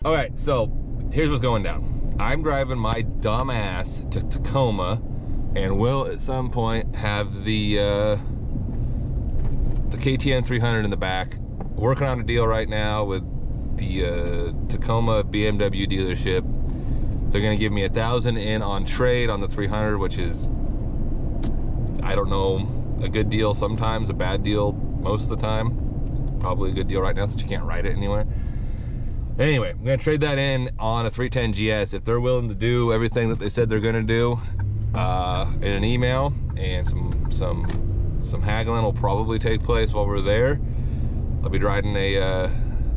All right, so here's what's going down. I'm driving my dumb ass to Tacoma, and will at some point have the KTM 300 in the back. Working on a deal right now with the Tacoma BMW dealership. They're gonna give me $1,000 in on trade on the 300, which is, I don't know, a good deal sometimes, a bad deal most of the time. Probably a good deal right now since you can't ride it anywhere. Anyway, I'm gonna trade that in on a 310 GS if they're willing to do everything that they said they're gonna do in an email, and some haggling will probably take place while we're there. I'll be riding a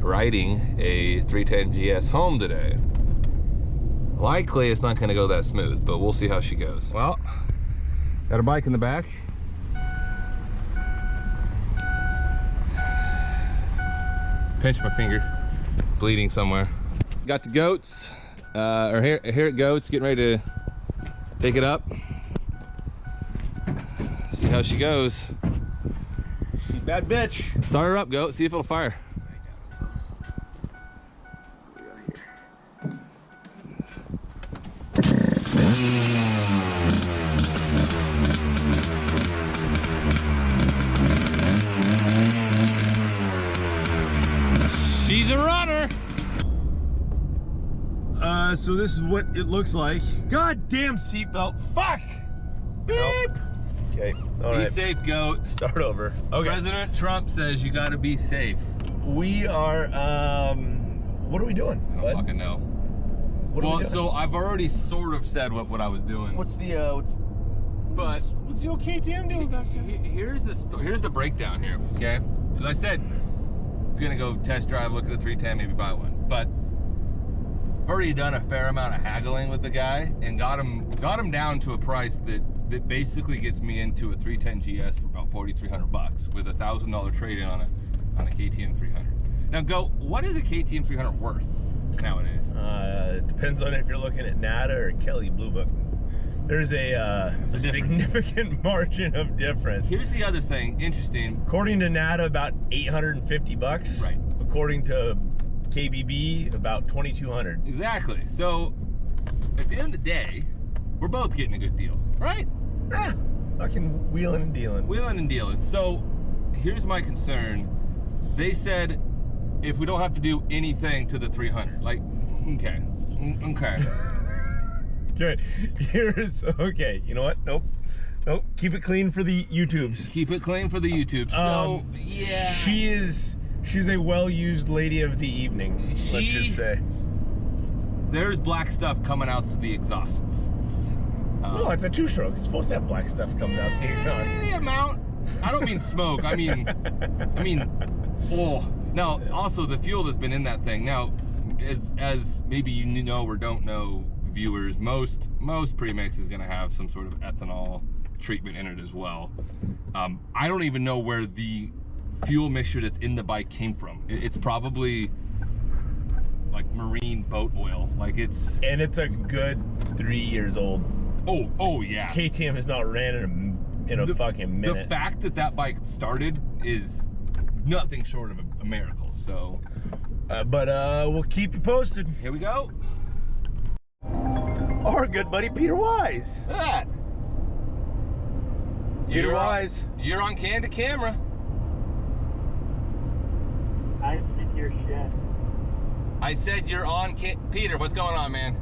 310 GS home today. Likely it's not gonna go that smooth, but we'll see how she goes. Well, got a bike in the back. Pinched my finger, bleeding somewhere. Got the goats, or here it goes, getting ready to take it up. See how she goes. She's a bad bitch. Start her up, goat, see if it'll fire. She's a runner. So this is what it looks like. God damn seatbelt. Fuck. Beep. Nope. Okay. All right. Be safe, goat. Start over. Okay. President Trump says you got to be safe. We are. What are we doing? I don't fucking know. What are we doing? So I've already sort of said what I was doing. What's the what's the old KTM doing back there? Here's the breakdown here, okay? Because I said I'm gonna go test drive, look at a 310, maybe buy one. But I've already done a fair amount of haggling with the guy and got him down to a price that basically gets me into a 310 GS for about $4,300 with a $1,000 trade-in on a KTM 300. Now, what is a KTM 300 worth nowadays? It depends on if you're looking at NADA or Kelly Blue Book. There's a significant margin of difference. Here's the other thing, interesting. According to NADA, about $850. Right. According to KBB, about $2,200. Exactly. So, at the end of the day, we're both getting a good deal, right? Ah, fucking wheeling and dealing. Wheeling and dealing. So, here's my concern. They said if we don't have to do anything to the 300, like, okay. Okay, okay, you know what? Nope. Keep it clean for the YouTubes. Keep it clean for the YouTube. So, yeah. She's a well-used lady of the evening, let's just say. There's black stuff coming out of the exhausts. No, it's a two-stroke. It's supposed to have black stuff coming out the exhaust. The amount. I don't mean smoke. I mean, oh. Now, also the fuel that's been in that thing. Now, as maybe you know or don't know, viewers, most premix is going to have some sort of ethanol treatment in it as well. I don't even know where the fuel mixture that's in the bike came from. It's probably like marine boat oil. Like and it's a good 3 years old. Oh yeah. KTM has not ran in a fucking minute. The fact that bike started is nothing short of a miracle. So, but we'll keep you posted. Here we go. Our good buddy Peter Wise. Look at that. Peter Wise. You're on candid camera. I said your shit. I said you're on Peter, what's going on, man?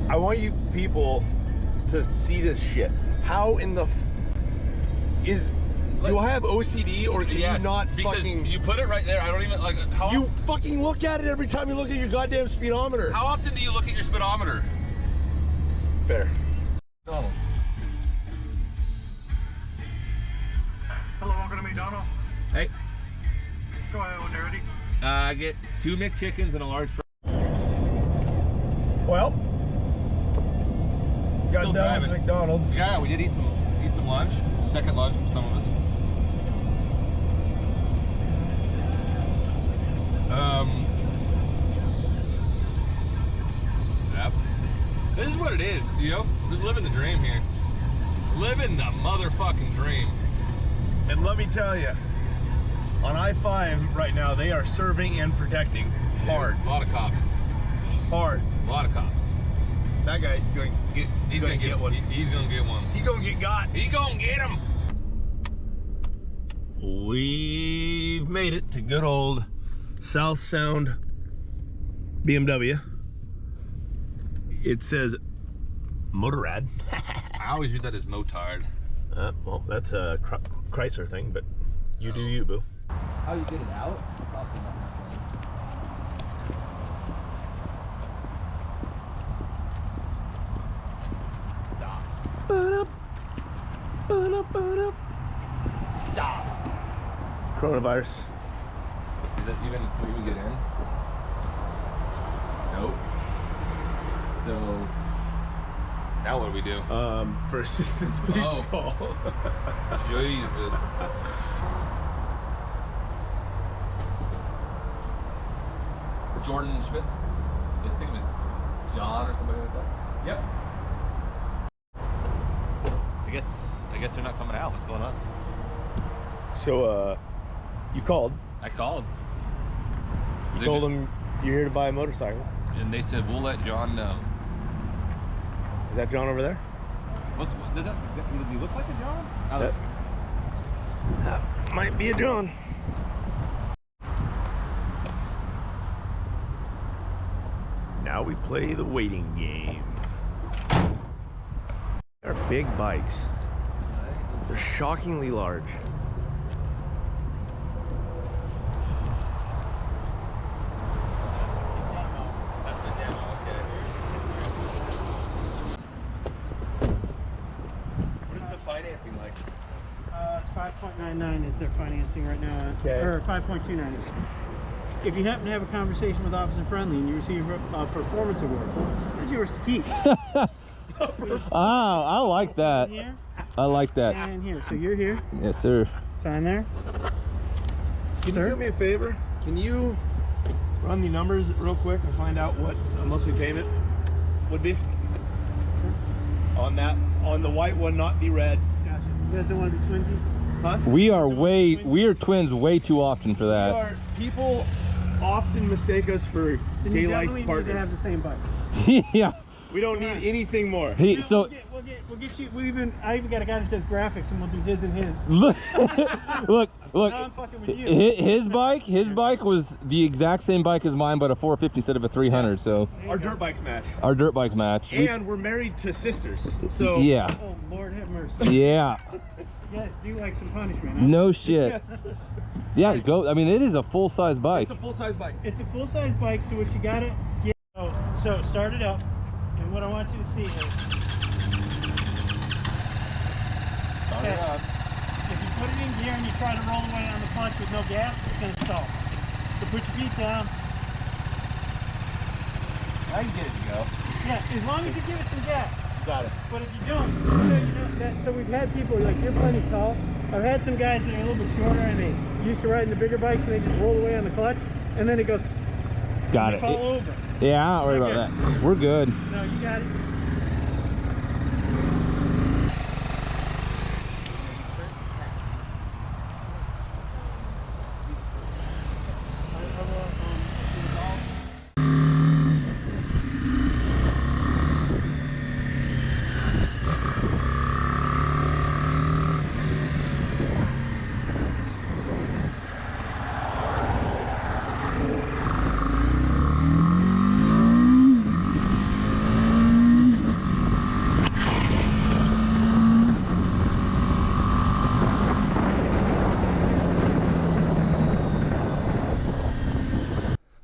I want you people to see this shit. How in the do I have OCD, or can you not fucking... You put it right there. I don't even, like, how... You fucking look at it every time you look at your goddamn speedometer. How often do you look at your speedometer? Fair. McDonald's. Hello, welcome to McDonald's. Hey. Go ahead when you're ready. I get 2 McChickens and a large fry. Well, got Still done driving. with McDonald's. Yeah, we did eat some lunch. Second lunch for some of us. Yep. This is what it is, you know? Just living the dream here. Living the motherfucking dream. And let me tell you, on I-5 right now, they are serving and protecting. hard. A lot of cops. Hard. A lot of cops. That guy's going to get. He's gonna get one. He's gonna get one. He's gonna get got. He gonna get him. We've made it to good old South Sound BMW. It says Motorrad. I always read that as motard. Well, that's a Chrysler thing, but you do you, boo. How you get it out? Stop. Stop. Coronavirus. Is that even before you get in? Nope. So now what do we do? For assistance, please call. Jesus. Jordan Schmitz? I think it was John or somebody like that. Yep. I guess they're not coming out. What's going on? So, you called. I called. You told them you're here to buy a motorcycle. And they said, we'll let John know. Is that John over there? Does he look like a John? That might be a John. Now we play the waiting game. They're big bikes. They're shockingly large. That's the demo, okay. What is the financing like? It's 5.99 is their financing right now, Okay. or 5.29 is. If you happen to have a conversation with Officer Friendly and you receive a performance award, it's yours to keep. I like that. Here I like that. and here. So you're here. Yes, sir. Sign there. Can Sir? you do me a favor? Can you run the numbers real quick and find out what a monthly payment would be? On the white one, not the red. Gotcha. You guys don't want to be twinsies? Huh? We are twins way too often for that. People often mistake us for Then gay you life definitely need to have partners. the same bike. Yeah. We don't need anything more. He, so We'll get you. I even got a guy that does graphics, and we'll do his and his. look, look. Now I'm fucking with you. His bike was the exact same bike as mine, but a 450 instead of a 300. So Our dirt bikes match. our dirt bikes match. And we're married to sisters. So Yeah. Oh Lord have mercy. Yeah. You guys do like some punishment, huh? No shit. yes. Yeah. Go. I mean, it is a full size bike. It's a full-size bike. It's a full-size bike, so what you gotta get. Oh, so start it up, and what I want you to see is. Start it up. If you put it in gear and you try to roll away on the clutch with no gas, it's gonna stall. So put your feet down. Now you get it to go. Yeah, as long as you give it some gas. Got it. But if you don't, so we've had people like, you're plenty tall. I've had some guys that are a little bit shorter and they used to riding the bigger bikes and they just roll away on the clutch and then it goes. Got They it. fall over. Yeah. Don't worry about that. We're good. No, you got it.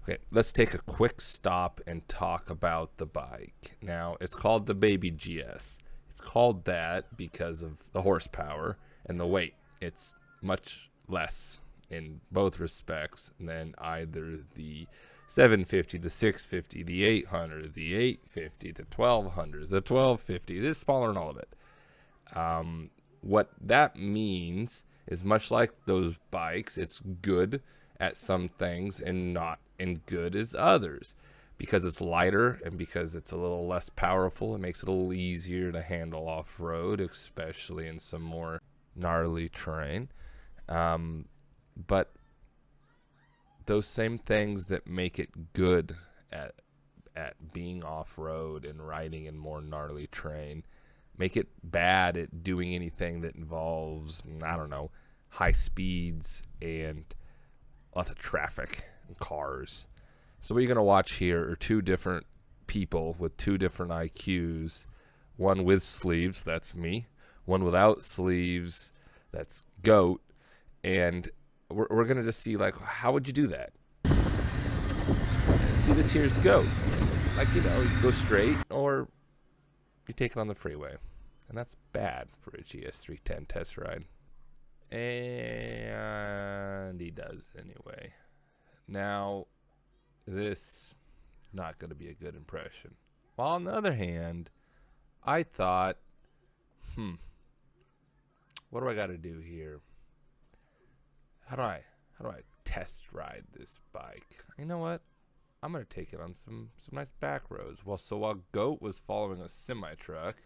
Okay, let's take a quick stop and talk about the bike. Now, it's called the Baby GS. It's called that because of the horsepower and the weight. It's much less in both respects than either the 750, the 650, the 800, the 850, the 1200, the 1250. This is smaller than all of it. What that means is much like those bikes, it's good at some things and not as good as others. Because it's lighter and because it's a little less powerful, it makes it a little easier to handle off-road, especially in some more gnarly terrain. But those same things that make it good at being off-road and riding in more gnarly terrain make it bad at doing anything that involves, I don't know, high speeds and lots of traffic and cars. So what you're going to watch here are two different people with two different IQs. One with sleeves, that's me. One without sleeves, that's Goat. And we're going to just see, like, how would you do that? And see, this here's Goat. Like, you know, you go straight or you take it on the freeway. And that's bad for a GS310 test ride. And he does anyway. Now, this not going to be a good impression. While on the other hand, I thought, what do I got to do here? How do I test ride this bike? You know what? I'm going to take it on some nice back roads. Well, so while Goat was following a semi-truck,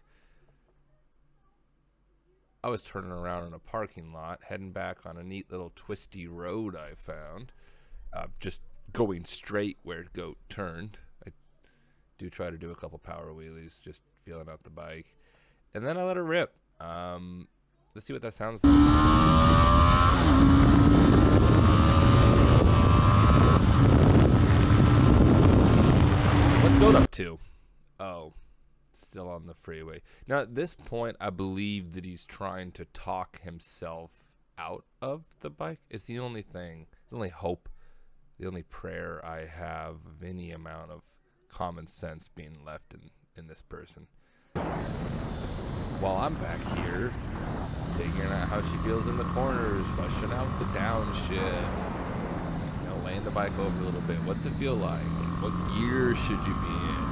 I was turning around in a parking lot, heading back on a neat little twisty road I found, just going straight where Goat turned. I do try to do a couple power wheelies, just feeling out the bike. And then I let it rip. Let's see what that sounds like. What's Goat up to? Oh, still on the freeway. Now, at this point, I believe that he's trying to talk himself out of the bike. It's the only thing, the only hope, the only prayer I have of any amount of common sense being left in this person. While I'm back here, figuring out how she feels in the corners, flushing out the downshifts, you know, laying the bike over a little bit. What's it feel like? What gear should you be in?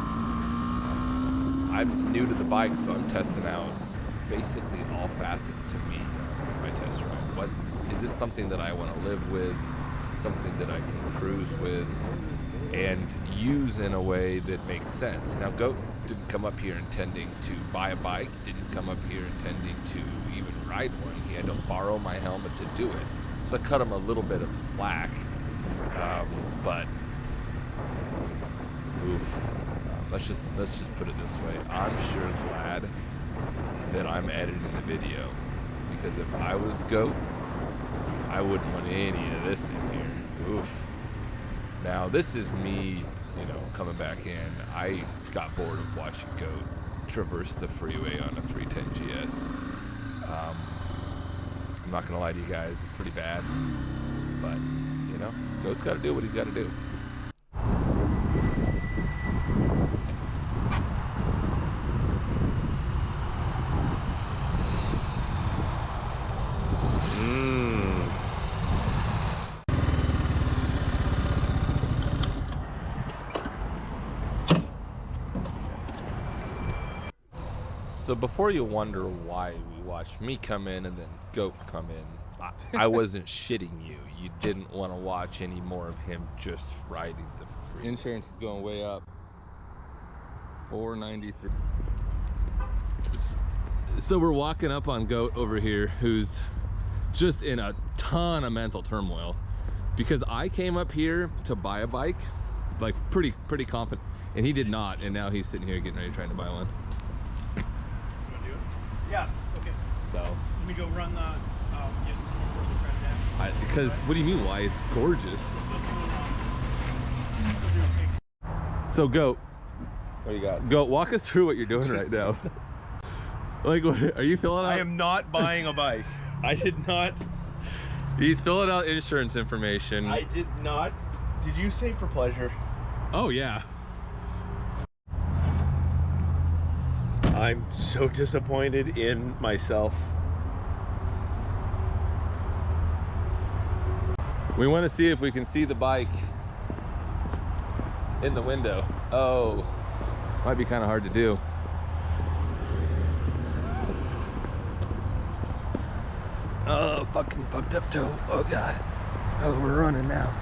I'm new to the bike, so I'm testing out basically all facets to me on my test ride. What is this something that I want to live with, something that I can cruise with, and use in a way that makes sense? Now, Goat didn't come up here intending to buy a bike, didn't come up here intending to even ride one. He had to borrow my helmet to do it. So I cut him a little bit of slack, but oof. Let's just put it this way. I'm sure glad that I'm editing the video, because if I was Goat, I wouldn't want any of this in here. Oof. Now, this is me, you know, coming back in. I got bored of watching Goat traverse the freeway on a 310 GS. I'm not gonna lie to you guys, it's pretty bad. But, you know, Goat's gotta do what he's gotta do. So before you wonder why we watched me come in and then Goat come in, I wasn't shitting you. You didn't want to watch any more of him just riding the free. Insurance is going way up. $493. So we're walking up on Goat over here, who's just in a ton of mental turmoil, because I came up here to buy a bike, like pretty confident, and he did not, and now he's sitting here getting ready trying to buy one. Yeah, okay. So Let me go run the, get some more for the credit down. because what do you mean why? It's gorgeous. So Goat, What do you got? Goat, walk us through what you're doing right now. Like, what, are you filling out? I am not buying a bike. I did not. He's filling out insurance information. I did not. Did you say for pleasure? Oh yeah. I'm so disappointed in myself. We want to see if we can see the bike in the window. Oh, might be kind of hard to do. Oh, fucking fucked up toe. Oh god. Oh, we're running now.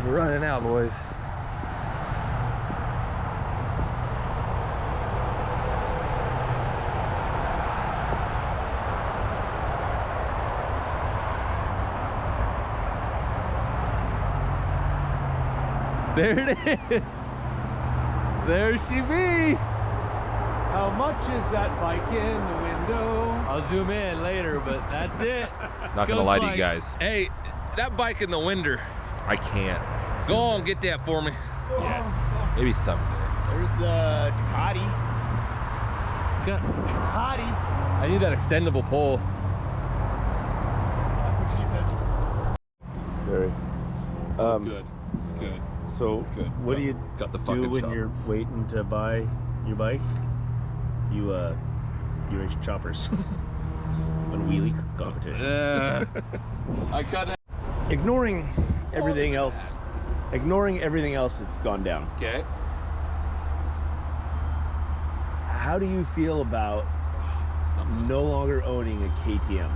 We're running now, boys. There it is. There she be. How much is that bike in the window? I'll zoom in later, but that's it. Not gonna lie to you guys. Hey, that bike in the window. I can't. Go on, get that for me. Yeah, maybe someday. There's the Ducati. It's got, Ducati. I need that extendable pole. That's what she said. Very. Good. Good. So, Good. what do you Got the do fucking when chop. you're waiting to buy your bike? You race choppers on wheelie competitions. I cut it. Ignoring everything else that's gone down. Okay. How do you feel about no longer owning a KTM?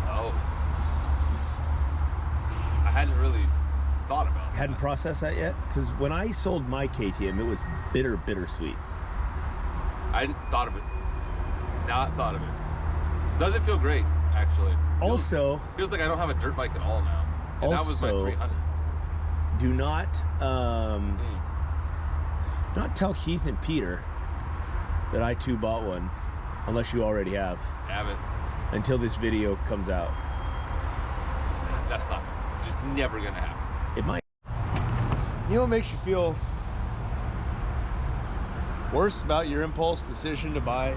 Oh. I hadn't really thought about it. Hadn't processed that yet? Because when I sold my KTM, it was bittersweet. I hadn't thought of it. Not thought of it. Doesn't feel great, actually. Also, Feels like I don't have a dirt bike at all now. And that was my also, 300. do not tell Keith and Peter that I too bought one, unless you already have, Haven't. until this video comes out. That's not just never gonna happen. It might. You know what makes you feel worse about your impulse decision to buy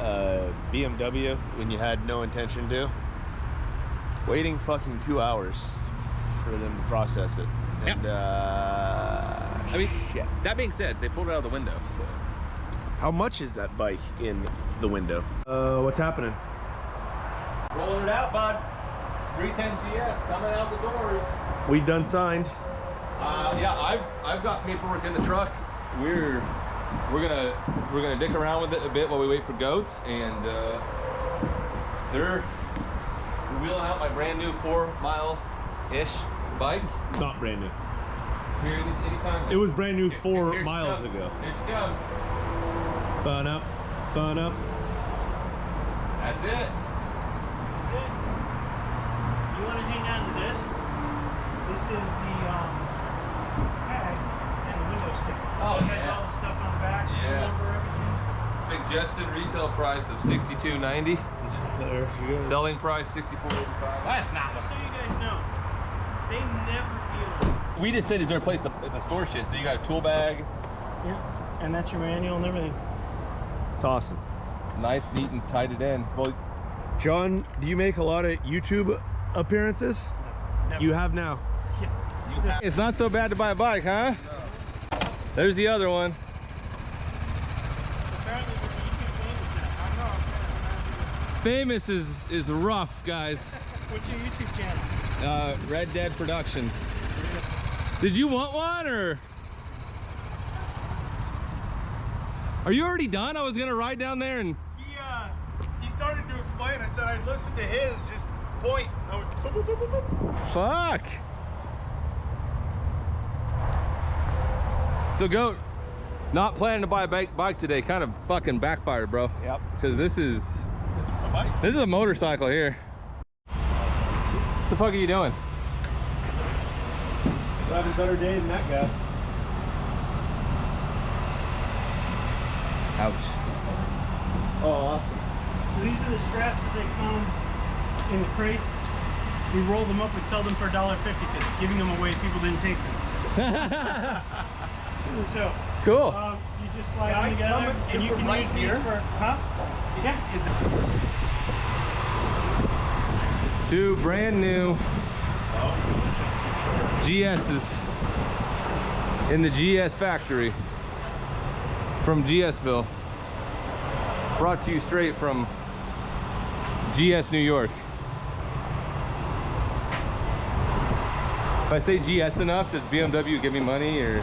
a BMW when you had no intention to? Waiting fucking 2 hours for them to process it. And I mean, shit. that being said, they pulled it out of the window. So. How much is that bike in the window? What's happening? Rolling it out, bud. 310 GS coming out the doors. We done signed. Yeah, I've got paperwork in the truck. We're gonna dick around with it a bit while we wait for goats, and they're wheeling out my brand new 4-mile-ish bike. Not brand new. Here anytime. It was brand new 4 Here she miles comes. ago. Here she comes. Bun up, bun up. That's it. You want to hang on to this? This is the tag and the window sticker. Oh, it has yes. all the stuff on the back. Yes. Number, everything. Suggested retail price of $62.90. There she goes. Selling price $64.85. That's not. Just so you guys know, they never deal with this. We just said, is there a place to the store shit? So you got a tool bag. Yeah, and that's your manual and everything. It's awesome. Nice, neat, and tied it in. Well, John, do you make a lot of YouTube appearances? Never. You have now. Yeah. it's not so bad to buy a bike, huh? No. There's the other one. Apparently we're YouTube famous now. I know. Famous is rough, guys. What's your YouTube channel? Red Dead Productions. Did you want one, or? Are you already done? I was gonna ride down there and... He started to explain. I said I'd listen to his, just point. I went, boop, boop, boop, boop, boop. Fuck! So Goat, not planning to buy a bike today, kind of fucking backfired, bro. Yep. Because this is It's a bike. a motorcycle here. What the fuck are you doing? We'll have a better day than that guy. Ouch. Oh, awesome. So these are the straps that they come in the crates. We roll them up and sell them for $1.50 because giving them away, people didn't take them. So Cool. you just slide them together and you can use these for, huh? Yeah. Two brand new GS's in the GS factory from GSville. Brought to you straight from GS New York. If I say GS enough, does BMW give me money or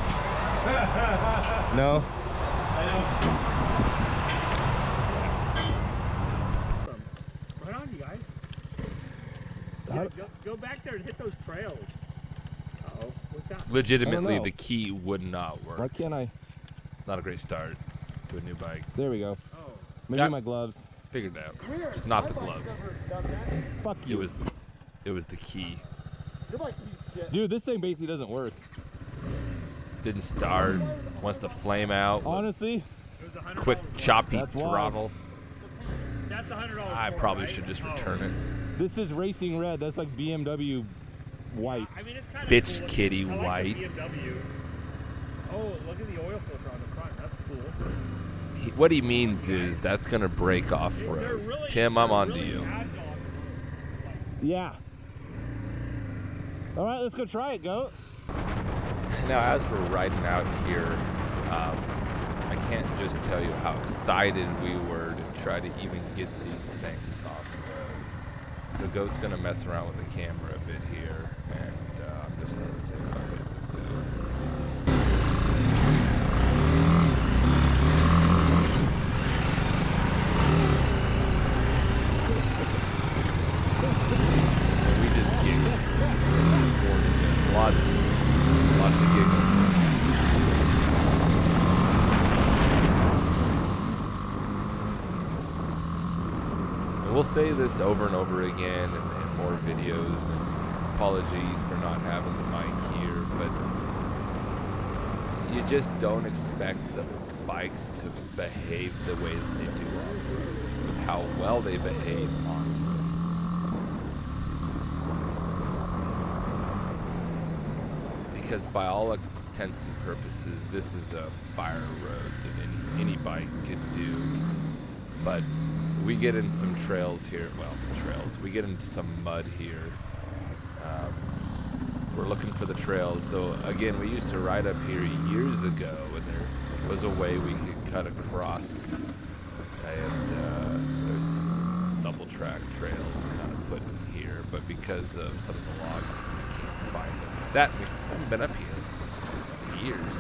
no? Right on, you guys. Go back there and hit those trails. Uh-oh, what's that? Legitimately, I don't know. the key would not work. Why can't I? Not a great start to a new bike. There we go. Oh. Maybe Yeah. my gloves. Figured it out. It's not the gloves. Fuck It was the key. Dude, this thing basically doesn't work. didn't start, wants to flame out. Honestly, Quick choppy That's wild. throttle. That's $100. I probably should just return it. this is racing red. That's like BMW white. I mean, it's kind of Bitch cool kitty looking. I like white. the BMW. Oh, look at the oil filter on the front. That's cool. What he means is that's gonna break off They're road. really, Tim, I'm they're on to really you. agile. Yeah. All right, let's go try it, Goat. Now, as we're riding out here, I can't just tell you how excited we were to try to even get these things off road. So Goat's gonna mess around with the camera a bit here, and I'm just gonna say, fuck it, let's go. We just giggle. Just warning you. Lots of giggling. And we'll say this over and over again in more videos, and apologies for not having the mic here, but you just don't expect the bikes to behave the way that they do off-road, with how well they behave on road. Because by all intents and purposes, this is a fire road that any bike could do, but we get in some trails here. Well, trails. We get into some mud here. We're looking for the trails. So again, we used to ride up here years ago, and there was a way we could cut across. And there's some double track trails kind of put in here, but because of some of the logging, we can't find them. That we haven't been up here in years.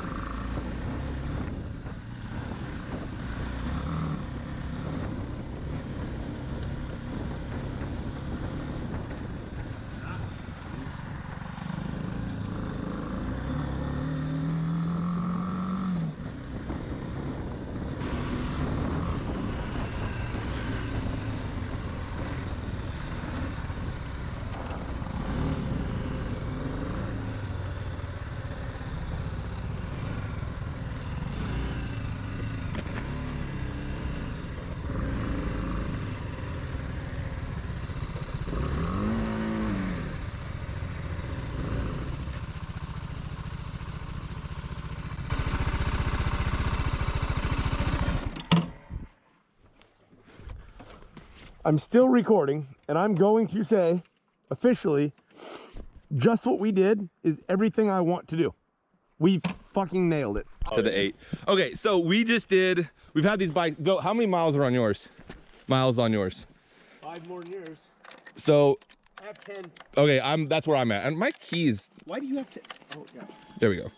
I'm still recording, and I'm going to say, officially, just what we did is everything I want to do. We fucking nailed it. To the 8. Okay, so we've had these bikes go. How many miles are on yours? Miles on yours? 5 more than yours. So, I have 10. okay, that's where I'm at. And my keys, Why do you have to? Oh, yeah. there we go.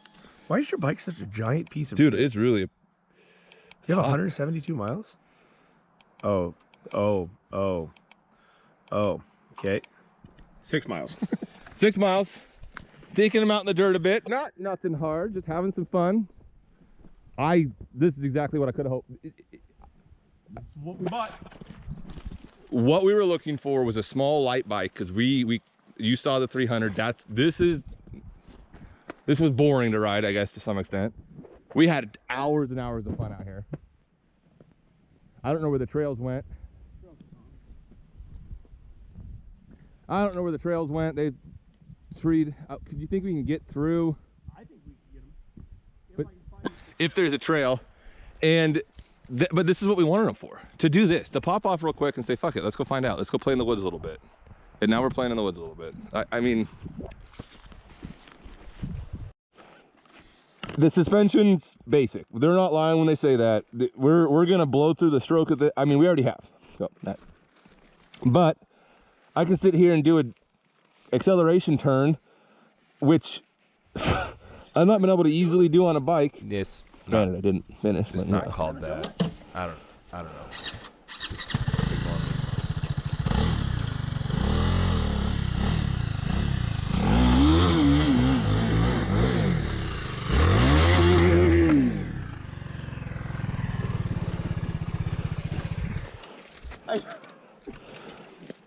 Why is your bike such a giant piece of Dude, shit? it's really, You have 172 miles? Oh. Okay. 6 miles. 6 miles. Taking them out in the dirt a bit. Not nothing hard, just having some fun. This is exactly what I could have hoped. That's what we bought. What we were looking for was a small light bike, because you saw the 300. This was boring to ride, I guess, to some extent. We had hours and hours of fun out here. I don't know where the trails went. They treed out. Could you think we can get through? I think we can get them. But if there's a trail, and but this is what we wanted them for, to do this, to pop off real quick and say, fuck it, let's go find out, let's go play in the woods a little bit. And now we're playing in the woods a little bit. I mean, the suspension's basic. They're not lying when they say that. We're gonna blow through the stroke of the, I mean, we already have. So but I can sit here and do an acceleration turn, which I've not been able to easily do on a bike. It's Granted, I didn't finish. It's but not anyway. called that. I don't know. Just ignore me.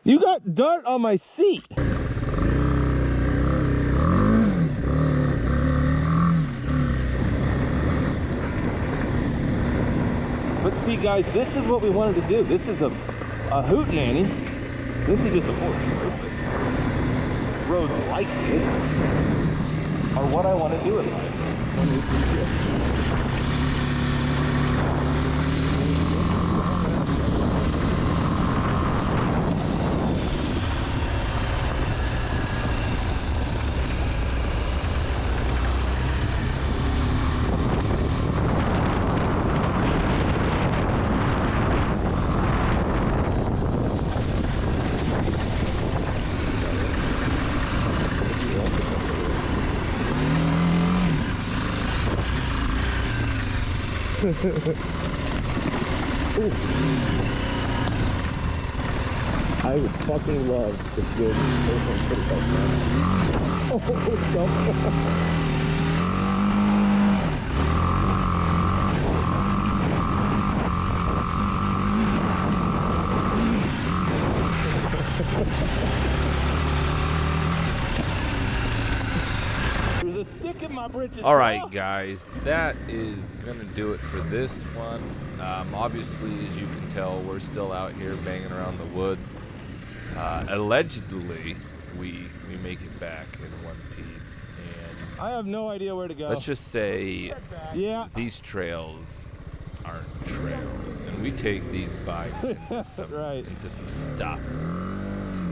You got dirt on my seat. you guys, this is what we wanted to do. This is a hootenanny. This is just a horse, right? But roads like this are what I want to do in life. I would fucking love to good There's a stick in my britches. All right, guys, that is gonna do it for this one. Obviously, as you can tell, we're still out here banging around the woods. Allegedly, we make it back in one piece, and I have no idea where to go. let's just say Yeah. these trails aren't trails, and we take these bikes into some, Right. into some stuff, into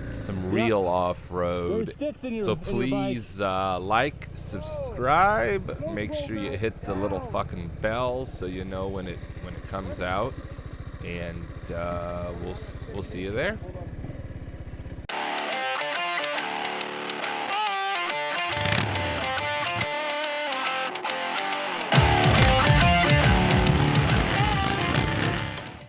some real off-road. There's sticks in your- So in your bike. please like, subscribe, make sure you hit the little fucking bell so you know when it comes out, and we'll see you there.